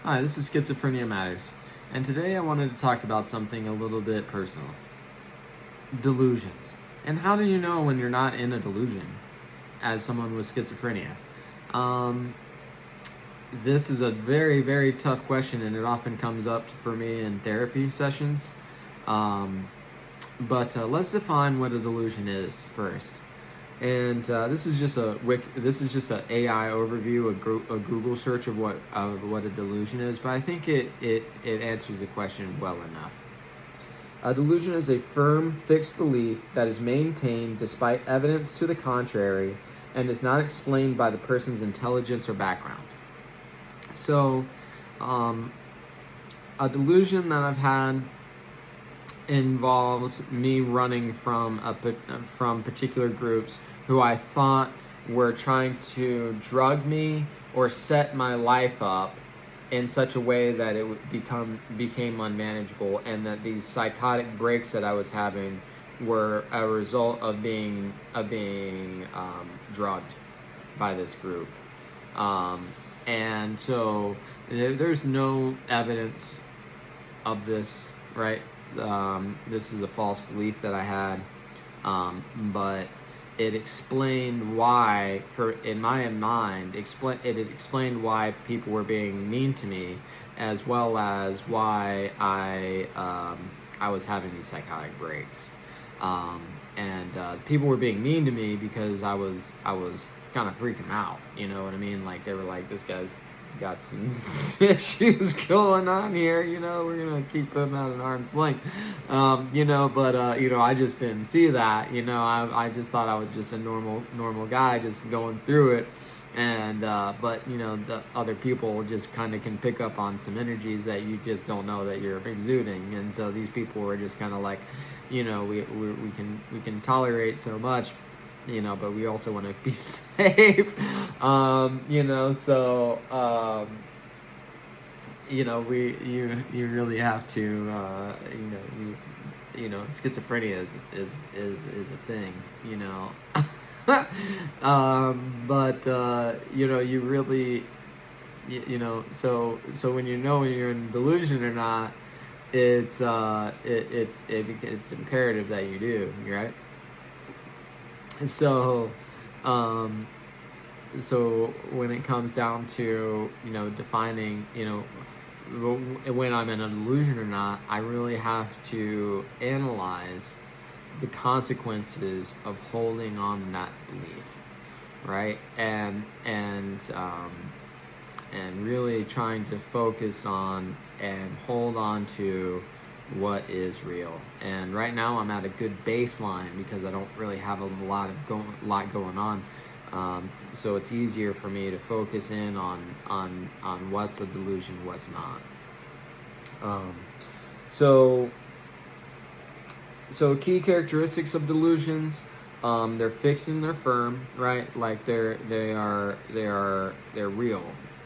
Hi, this is Schizophrenia Matters, and today I wanted to talk about something a little bit personal. Delusions. And how do you know when you're not in a delusion as someone with schizophrenia? Um, this is a very, very tough question, and it often comes up for me in therapy sessions. Um, but let's define what a delusion is first. And this is just a AI overview, a Google search of what a delusion is. But I think it answers the question well enough. A delusion is a firm, fixed belief that is maintained despite evidence to the contrary and is not explained by the person's intelligence or background. So, a delusion that I've had involves me running from particular groups who I thought were trying to drug me or set my life up in such a way that it became unmanageable, and that these psychotic breaks that I was having were a result of being drugged by this group. And so there's no evidence of this, right? This is a false belief that I had, but it explained why, in my mind, it explained why people were being mean to me, as well as why I was having these psychotic breaks. And people were being mean to me because I was kind of freaking out. You know what I mean? Like, they were like, "This guy's got some issues going on here, we're gonna keep him at an arm's length." But I just didn't see that. I just thought I was just a normal guy just going through it. And but the other people just kind of can pick up on some energies that you just don't know that you're exuding. And so these people were just kind of like, we can tolerate so much, but we also want to be safe. You really have to, schizophrenia is a thing, you really, so when you're in delusion or not, it's imperative that you do, right? So when it comes down to defining when I'm in a delusion or not, I really have to analyze the consequences of holding on that belief, right? And really trying to focus on and hold on to what is real. And right now I'm at a good baseline because I don't really have a lot going on. So it's easier for me to focus in on what's a delusion, what's not. So key characteristics of delusions: they're fixed and they're firm, right? Like they're real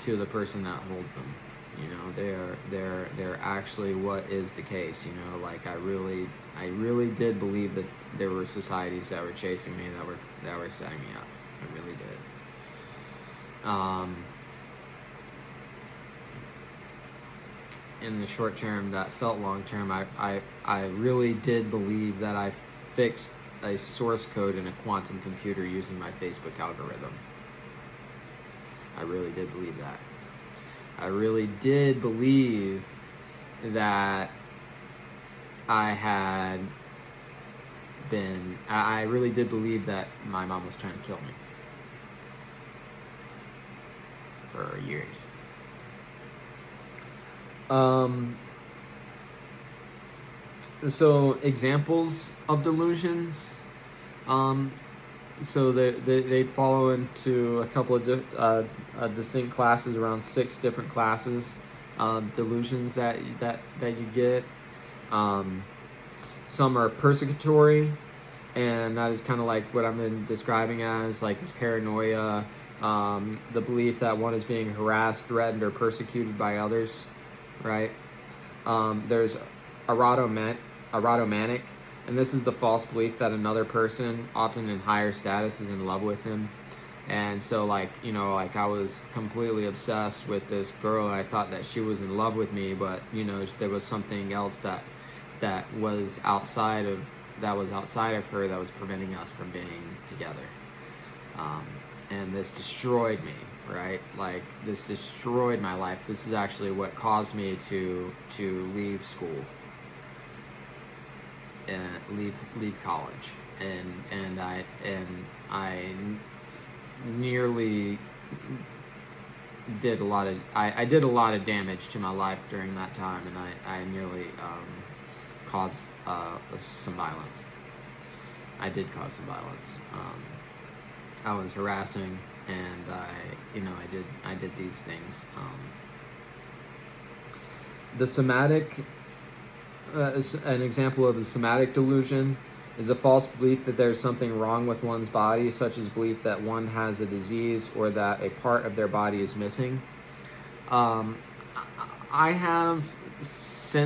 to the person that holds them. They're actually what is the case. Like I really did believe that there were societies that were chasing me, that were setting me up. I really did. In the short term, that felt long term. I really did believe that I fixed a source code in a quantum computer using my Facebook algorithm. I really did believe that. I really did believe that I really did believe that my mom was trying to kill me for years. So examples of delusions. So they follow into a couple of distinct classes, around 6 different classes of delusions that you get. Some are persecutory, and that is kind of like what I've been describing as, like, it's paranoia, the belief that one is being harassed, threatened, or persecuted by others, right? There's erotomanic, and this is the false belief that another person, often in higher status, is in love with him. And so, like, like, I was completely obsessed with this girl, and I thought that she was in love with me, but there was something else that was outside of her that was preventing us from being together. And this destroyed me, right? Like, this destroyed my life. This is actually what caused me to leave school and leave college, and I nearly did a lot of I did a lot of damage to my life during that time, and I nearly caused some violence. I did cause some violence. I was harassing, and I did these things. The somatic, an example of the somatic delusion is a false belief that there's something wrong with one's body, such as belief that one has a disease or that a part of their body is missing. I have somatic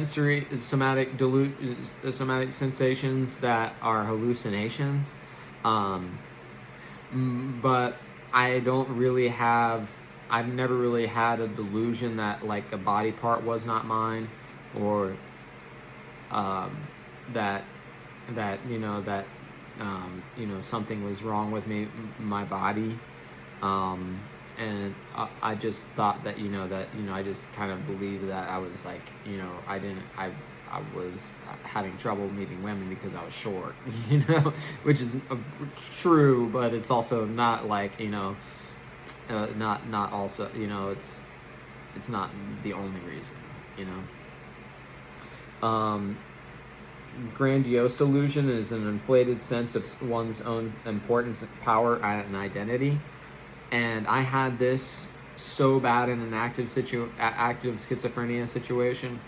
sensations that are hallucinations, but I've never really had a delusion that, like, a body part was not mine, or that something was wrong with my body, and I just thought that I just kind of believed that I was like, I was having trouble meeting women because I was short, which is true, but it's also not like, not also, it's not the only reason, Grandiose delusion is an inflated sense of one's own importance, power, and identity. And I had this so bad in an active schizophrenia situation.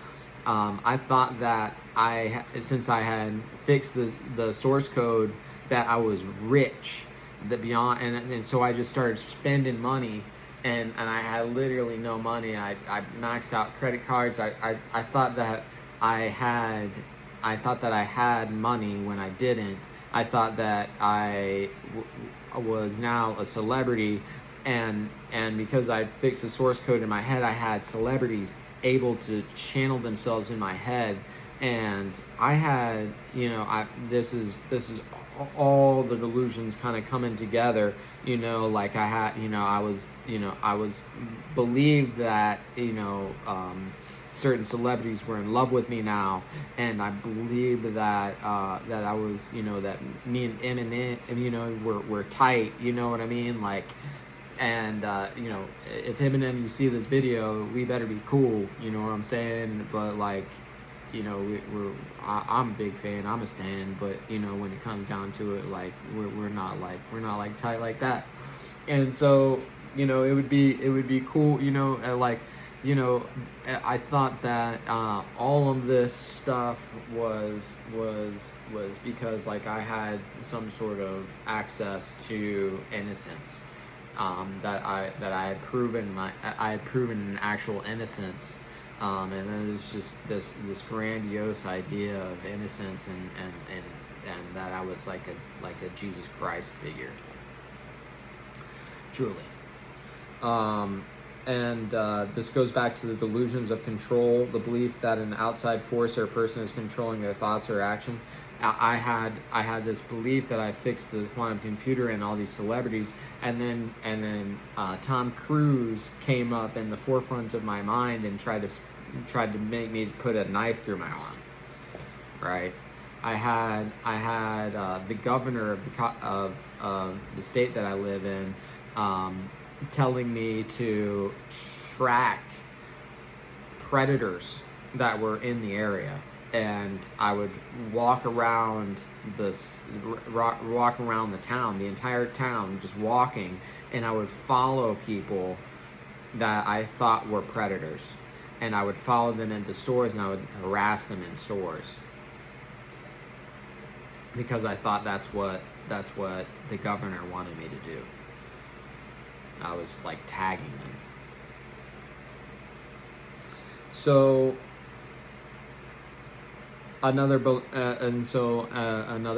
I thought that since I had fixed the source code, that I was rich, and so I just started spending money, and I had literally no money. I maxed out credit cards. I thought that I had money when I didn't. I thought that I was now a celebrity, and because I fixed the source code in my head, I had celebrities able to channel themselves in my head, and I had, this is all the delusions kind of coming together, like I had, I was believed that, certain celebrities were in love with me now, and I believed that that I was, that me and Eminem, we're tight, you know what I mean, like, and if Eminem, you see this video, we better be cool, you know what I'm saying, but like, I'm a big fan, I'm a stan, but when it comes down to it, like, we're not like tight like that. And so it would be cool, like, I thought that all of this stuff was because, like, I had some sort of access to innocence, that I had proven an actual innocence, and then there's just this grandiose idea of innocence, and that I was like a Jesus Christ figure, truly. And this goes back to the delusions of control, the belief that an outside force or person is controlling their thoughts or action. I had this belief that I fixed the quantum computer and all these celebrities, and then Tom Cruise came up in the forefront of my mind and tried to make me put a knife through my arm. Right? I had the governor of the state that I live in, telling me to track predators that were in the area, and I would walk around the town, the entire town, just walking, and I would follow people that I thought were predators, and I would follow them into stores, and I would harass them in stores, because I thought that's what the governor wanted me to do. I was like tagging them. So another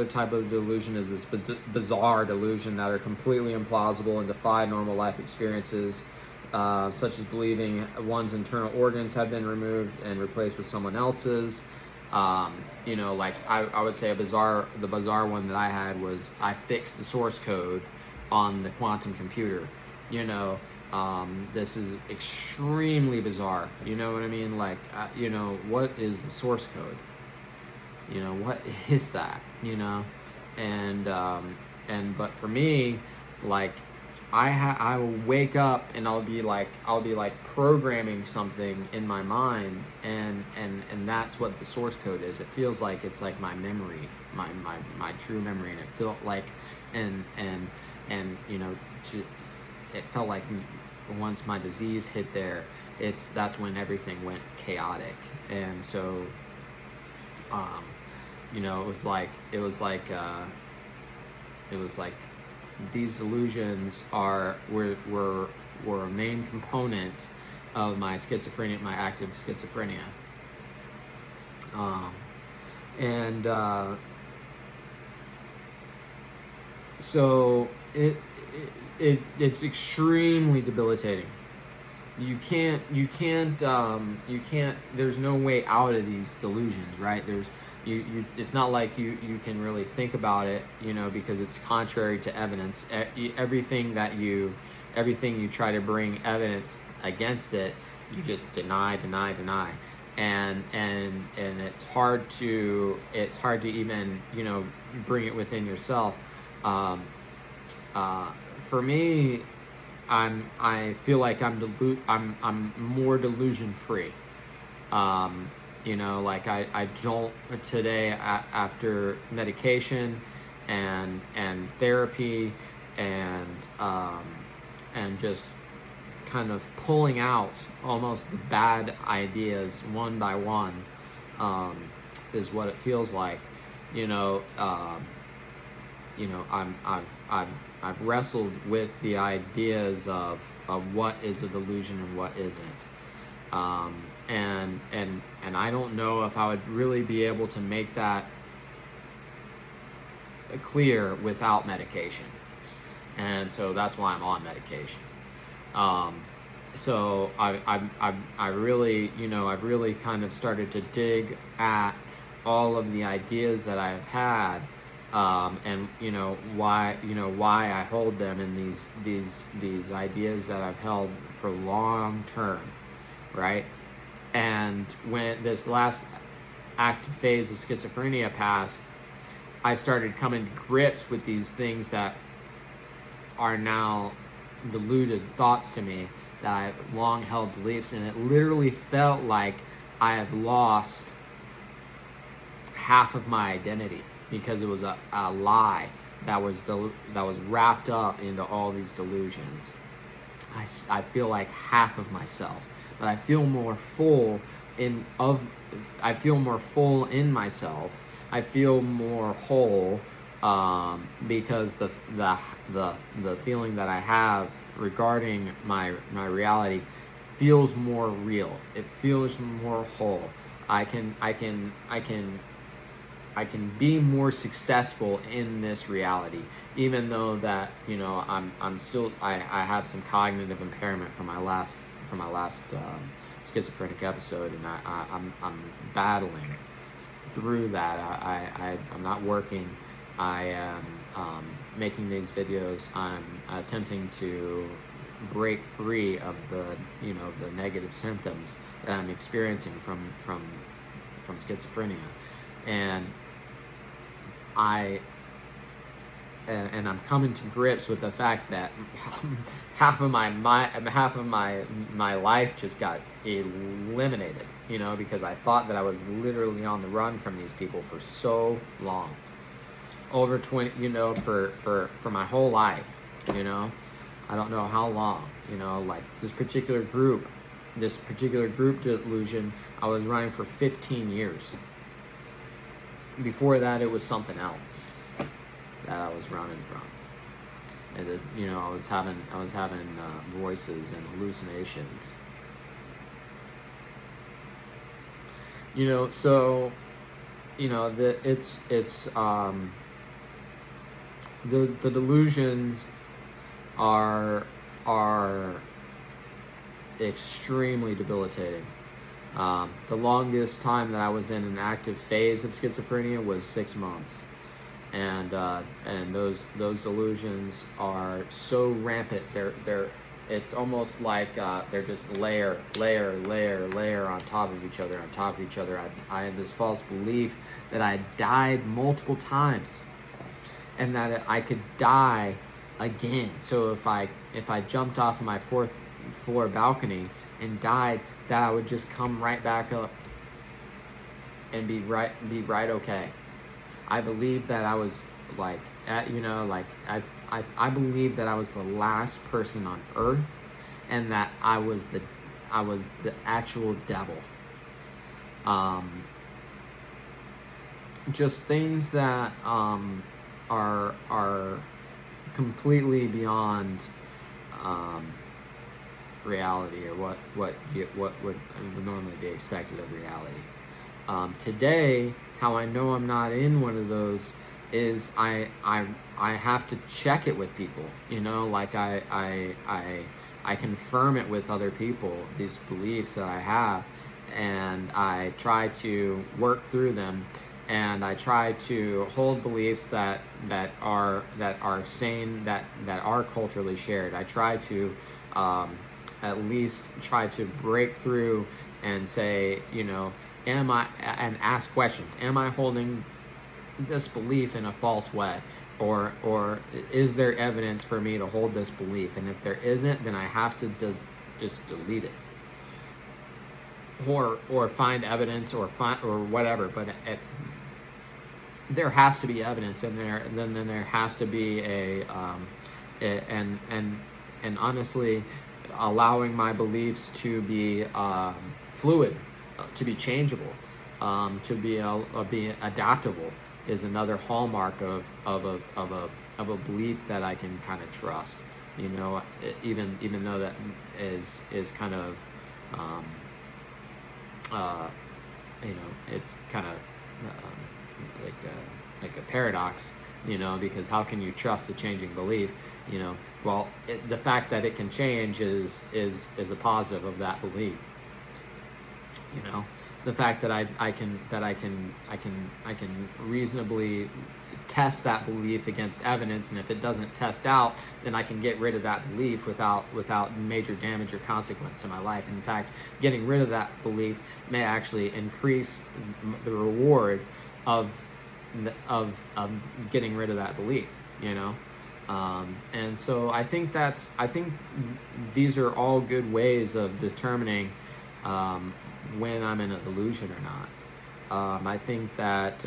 type of delusion is this bizarre delusion that are completely implausible and defy normal life experiences, such as believing one's internal organs have been removed and replaced with someone else's. Like I would say the bizarre one that I had was I fixed the source code on the quantum computer. This is extremely bizarre. You know what I mean? Like, what is the source code? What is that? But for me, like, I will wake up and I'll be like programming something in my mind, and that's what the source code is. It feels like it's like my memory, my true memory, and it felt like, it felt like once my disease hit there, that's when everything went chaotic. And so it was like these delusions were a main component of my schizophrenia, my active schizophrenia. So it's extremely debilitating. You can't there's no way out of these delusions, right? It's not like you can really think about it, because it's contrary to evidence. Everything you try to bring evidence against it, you just deny, and it's hard to even bring it within yourself. For me, I feel like I'm more delusion free. Like I don't today, after medication and therapy and just kind of pulling out almost the bad ideas one by one, is what it feels like. I've wrestled with the ideas of what is a delusion and what isn't. And I don't know if I would really be able to make that clear without medication. And so that's why I'm on medication. So I've really kind of started to dig at all of the ideas that I've had, and why I hold them, and these ideas that I've held for long term, right? And when this last active phase of schizophrenia passed, I started coming to grips with these things that are now deluded thoughts to me, that I've long held beliefs, and it literally felt like I have lost half of my identity, because it was a lie that was wrapped up into all these delusions. I feel like half of myself, but I feel more full in myself. I feel more whole, because the feeling that I have regarding my reality feels more real. It feels more whole. I can be more successful in this reality, even though that I'm still I have some cognitive impairment from my last schizophrenic episode, and I'm battling through that. I'm not working. I am making these videos. I'm attempting to break free of the negative symptoms that I'm experiencing from schizophrenia, and I'm coming to grips with the fact that half of my life just got eliminated, because I thought that I was literally on the run from these people for so long, over 20, for my whole life, I don't know how long, like this particular group delusion, I was running for 15 years. Before that, it was something else that I was running from, and I was having voices and hallucinations. So you know, the delusions are extremely debilitating. The longest time that I was in an active phase of schizophrenia was 6 months, and those delusions are so rampant. It's almost like they're just layer on top of each other, I had this false belief that I died multiple times, and that I could die again. So if I jumped off of my 4th floor balcony and died, that I would just come right back up and be right okay. I believe that I was like, I believe that I was the last person on earth, and that I was the actual devil. Just things that are completely beyond reality, or what would normally be expected of reality. Today, how I know I'm not in one of those is I have to check it with people, like I confirm it with other people, these beliefs that I have, and I try to work through them, and I try to hold beliefs that are sane, that are culturally shared. I try to at least try to break through and say, and ask questions. Am I holding this belief in a false way? Or is there evidence for me to hold this belief? And if there isn't, then I have to just delete it. Or find evidence, or whatever. But there has to be evidence, and then there has to be and honestly, allowing my beliefs to be fluid, to be changeable, to be adaptable is another hallmark of a belief that I can kind of trust. Even though that is kind of it's kind of like a paradox, because how can you trust a changing belief? Well, the fact that it can change is a positive of that belief. The fact that I can reasonably test that belief against evidence, and if it doesn't test out, then I can get rid of that belief without major damage or consequence to my life. In fact, getting rid of that belief may actually increase the reward of getting rid of that belief. And so I think these are all good ways of determining when I'm in a delusion or not. I think that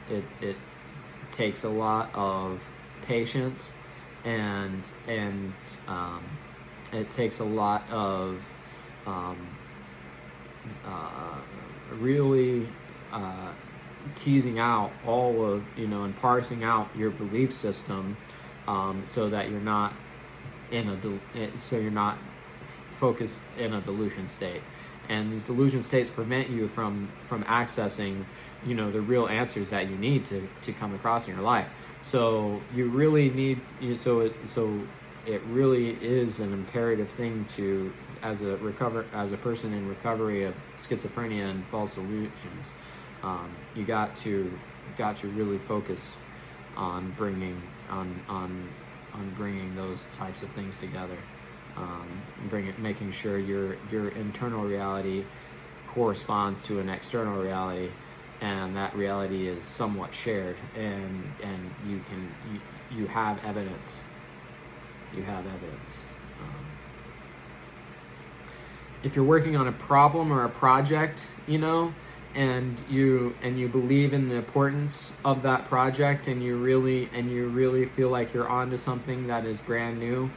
it takes a lot of patience, and it takes a lot of really teasing out all of, and parsing out your belief system, so that you're not focused in a delusion state. And these delusion states prevent you from accessing, the real answers that you need to come across in your life. So you really need, so it really is an imperative thing to, as a person in recovery of schizophrenia and false delusions, you got to really focus on bringing those types of things together. Making sure your internal reality corresponds to an external reality, and that reality is somewhat shared, and you have evidence. If you're working on a problem or a project, and you believe in the importance of that project, and you really feel like you're onto something that is brand new,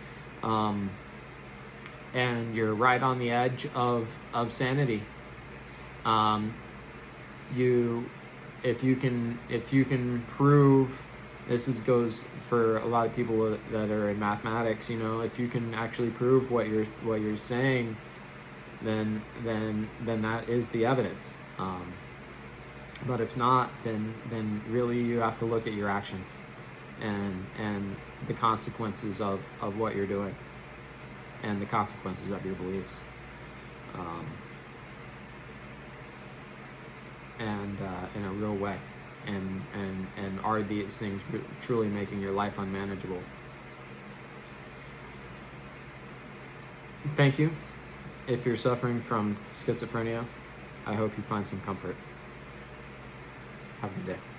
and you're right on the edge of sanity. If you can prove, goes for a lot of people that are in mathematics, if you can actually prove what you're saying, then that is the evidence. But if not, then really you have to look at your actions and the consequences of what you're doing and the consequences of your beliefs. And in a real way. And are these things truly making your life unmanageable? Thank you. If you're suffering from schizophrenia, I hope you find some comfort. Have a good day.